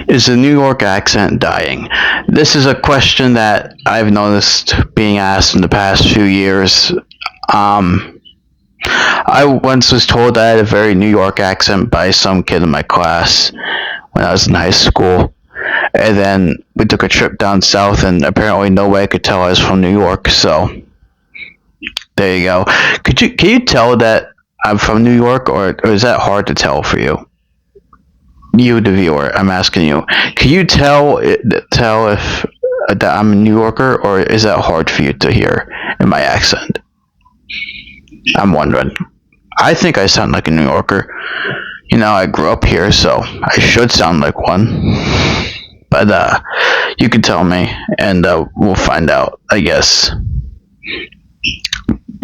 Is the New York accent dying? This is a question that I've noticed being asked in the past few years. Um, I once was told I had a very New York accent by some kid in my class when I was in high school. And then we took a trip down south, and apparently nobody could tell I was from New York. So there you go. Can you tell that I'm from New York, or is that hard to tell for you? You, the viewer, I'm asking you. Can you tell if that I'm a New Yorker, or is that hard for you to hear in my accent? I'm wondering. I think I sound like a New Yorker. You know, I grew up here, so I should sound like one. But you can tell me, and we'll find out, I guess.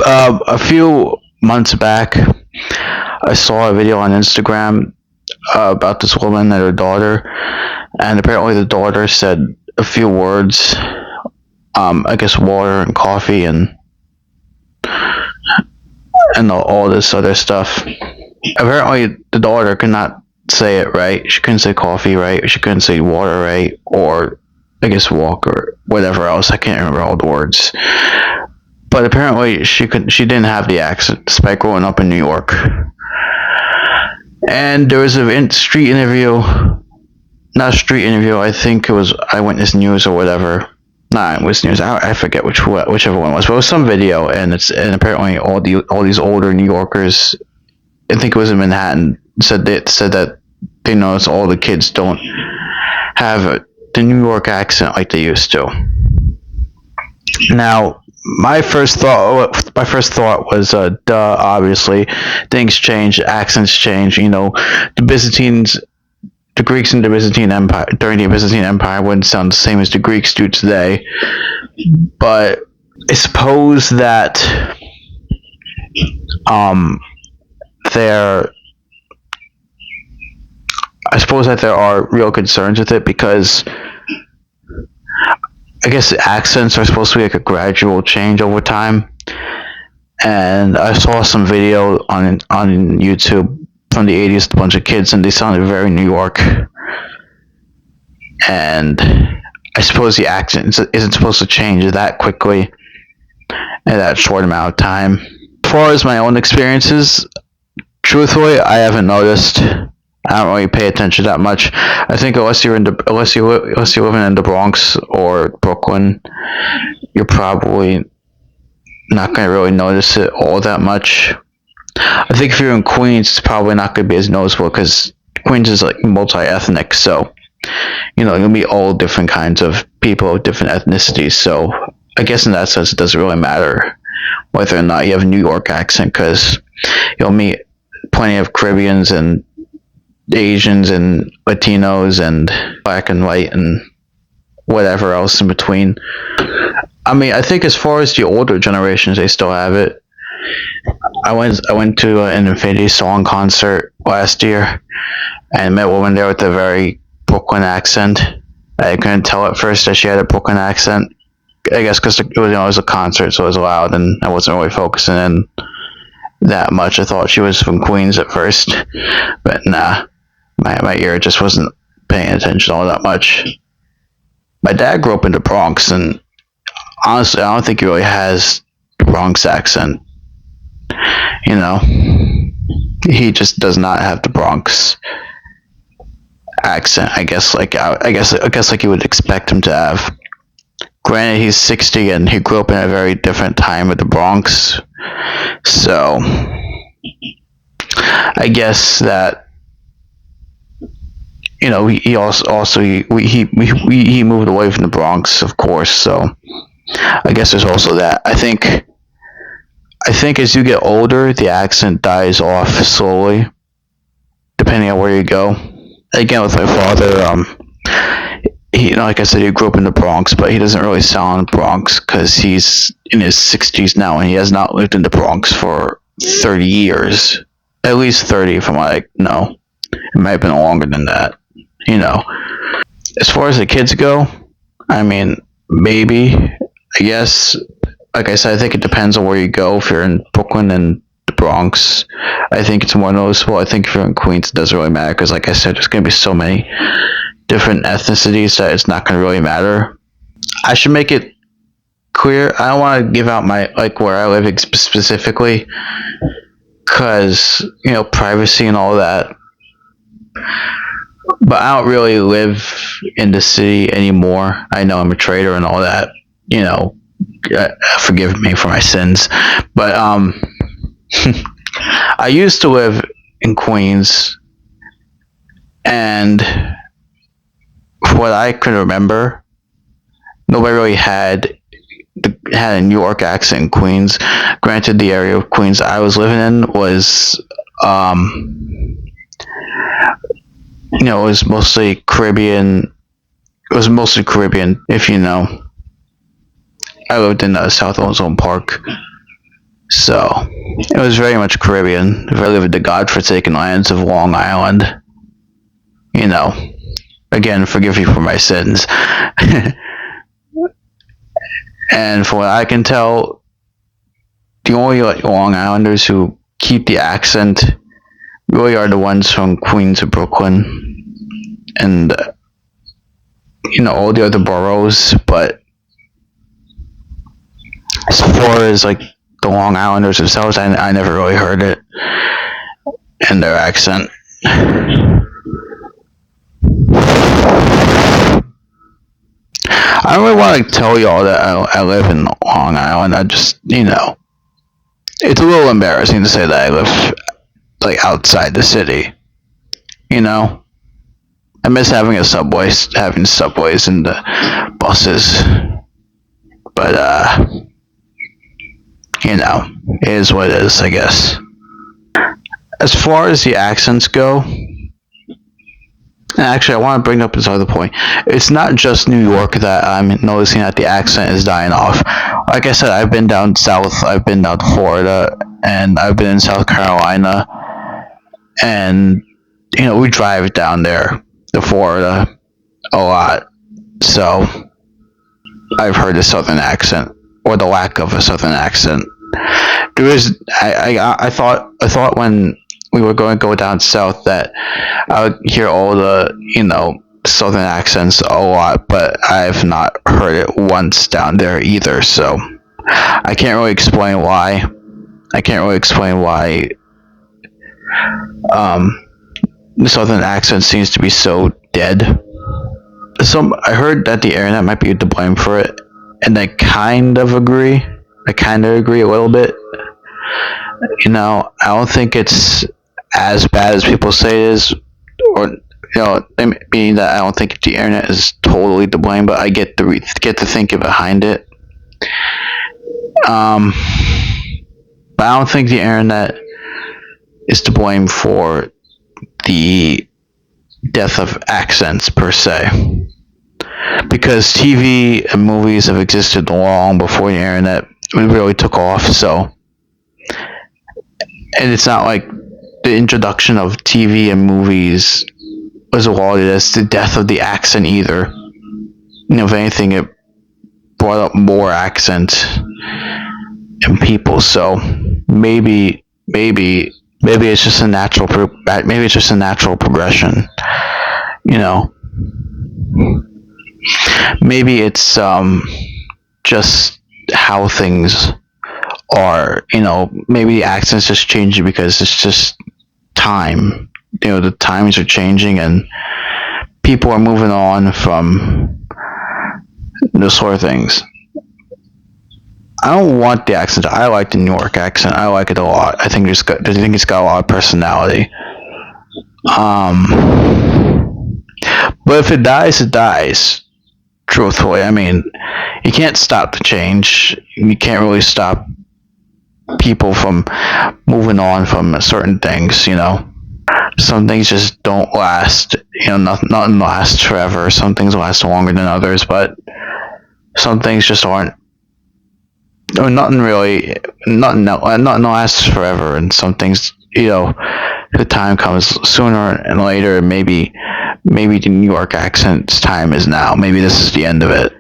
A few months back, I saw a video on Instagram about this woman and her daughter, and apparently the daughter said a few words. I guess water and coffee and all this other stuff. Apparently, the daughter could not say it right. She couldn't say coffee right. She couldn't say water right, or I guess walk or whatever else. I can't remember all the words. But apparently, she could. She didn't have the accent despite growing up in New York. And there was a street interview. Not a street interview. I think it was Eyewitness News or whatever. Not Eyewitness News. I forget whichever one it was. But it was some video, and apparently all these older New Yorkers, I think it was in Manhattan, said that they notice all the kids don't have the New York accent like they used to. Now, my first thought was, duh. Obviously, things change, accents change. You know, the Greeks in the Byzantine Empire during the Byzantine Empire wouldn't sound the same as the Greeks do today. But I suppose that there I suppose that there are real concerns with it because I guess the accents are supposed to be like a gradual change over time. And I saw some video on YouTube from the 80s, a bunch of kids, and they sounded very New York. And I suppose the accent isn't supposed to change that quickly in that short amount of time. As far as my own experiences, truthfully, I haven't noticed. I don't really pay attention that much. I think unless you're living in the Bronx or Brooklyn, you're probably not going to really notice it all that much. I think if you're in Queens, it's probably not going to be as noticeable because Queens is like multi-ethnic, so you'll meet all different kinds of people of different ethnicities. So I guess in that sense, it doesn't really matter whether or not you have a New York accent because you'll meet plenty of Caribbeans and Asians and Latinos and black and white and whatever else in between. I mean, I think as far as the older generations, they still have it. I went to an Infinity Song concert last year and met a woman there with a very Brooklyn accent. I couldn't tell at first that she had a Brooklyn accent. I guess because it was a concert, so it was loud, and I wasn't really focusing in that much. I thought she was from Queens at first, but nah, my ear just wasn't paying attention all that much. My dad grew up in the Bronx, and honestly, I don't think he really has the Bronx accent. He just does not have the Bronx accent. I guess like you would expect him to have. Granted, he's 60 and he grew up in a very different time of the Bronx, so I guess that he also he moved away from the Bronx, of course. So I guess there's also that. I think as you get older, the accent dies off slowly, depending on where you go. Again, with my father, like I said, he grew up in the Bronx, but he doesn't really sound Bronx because he's in his 60s now, and he has not lived in the Bronx for 30 years. At least 30, from what I know. It might have been longer than that. As far as the kids go, I mean, maybe, I guess, like I said, I think it depends on where you go. If you're in Brooklyn and the Bronx, I think it's more noticeable. I think if you're in Queens, it doesn't really matter because, like I said, there's going to be so many different ethnicities that it's not going to really matter. I should make it clear. I don't want to give out my like where I live specifically, because privacy and all that. But I don't really live in the city anymore. I know I'm a traitor and all that. Forgive me for my sins. But I used to live in Queens, and from what I can remember, nobody really had a New York accent in Queens. Granted, the area of Queens I was living in was, it was mostly Caribbean. It was mostly Caribbean, if you know. I lived in South Ozone Park, so it was very much Caribbean. I lived in the godforsaken lands of Long Island. Again, forgive me for my sins. And from what I can tell, the only Long Islanders who keep the accent really are the ones from Queens or Brooklyn, and all the other boroughs. But as far as like the Long Islanders themselves, I never really heard it in their accent. I don't really want to tell y'all that I live in Long Island. I just, it's a little embarrassing to say that I live like outside the city. I miss having subways and the buses. But it is what it is, I guess. As far as the accents go, and actually, I want to bring up this other point. It's not just New York that I'm noticing that the accent is dying off. Like I said, I've been down south, I've been down to Florida, and I've been in South Carolina, and we drive down there to Florida a lot, so I've heard the southern accent, or the lack of a southern accent. There is, I thought when we were going to go down south that I would hear all the, southern accents a lot, but I've not heard it once down there either, so I can't really explain why. The southern accent seems to be so dead. I heard that the internet might be to blame for it, and I kind of agree. A little bit. I don't think it's as bad as people say it is, or meaning that I don't think the internet is totally to blame, but I get to thinking behind it. But I don't think the internet is to blame for the death of accents per se, because TV and movies have existed long before the internet really took off. So, and it's not like the introduction of TV and movies was lauded as the death of the accent either. If anything, it brought up more accent in people. So maybe it's just a natural progression. Maybe it's just how things are. Maybe the accent's just changing because it's just time. The times are changing and people are moving on from those sort of things. I don't want the accent. I like the New York accent. I like it a lot. I think it's got a lot of personality. But if it dies, it dies. Truthfully, I mean, you can't stop the change. You can't really stop people from moving on from certain things. Some things just don't last. Nothing lasts forever. Some things last longer than others, but some things just aren't. Or nothing lasts forever, and some things, the time comes sooner and later. Maybe the New York accent's time is now. Maybe this is the end of it.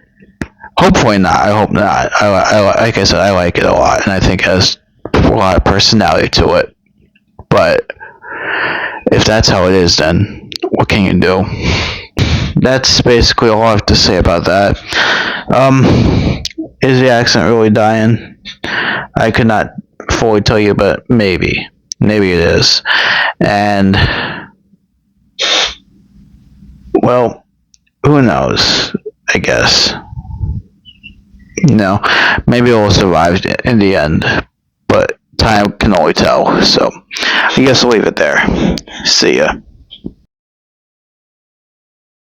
Hopefully not. I hope not. Like I said, I like it a lot, and I think it has a lot of personality to it. But if that's how it is, then what can you do? that's basically all I have to say about that. Um, is the accent really dying? I could not fully tell you, but maybe it is. And well, who knows? I guess maybe it will survive in the end, but time can only tell. So I guess I'll leave it there. See ya.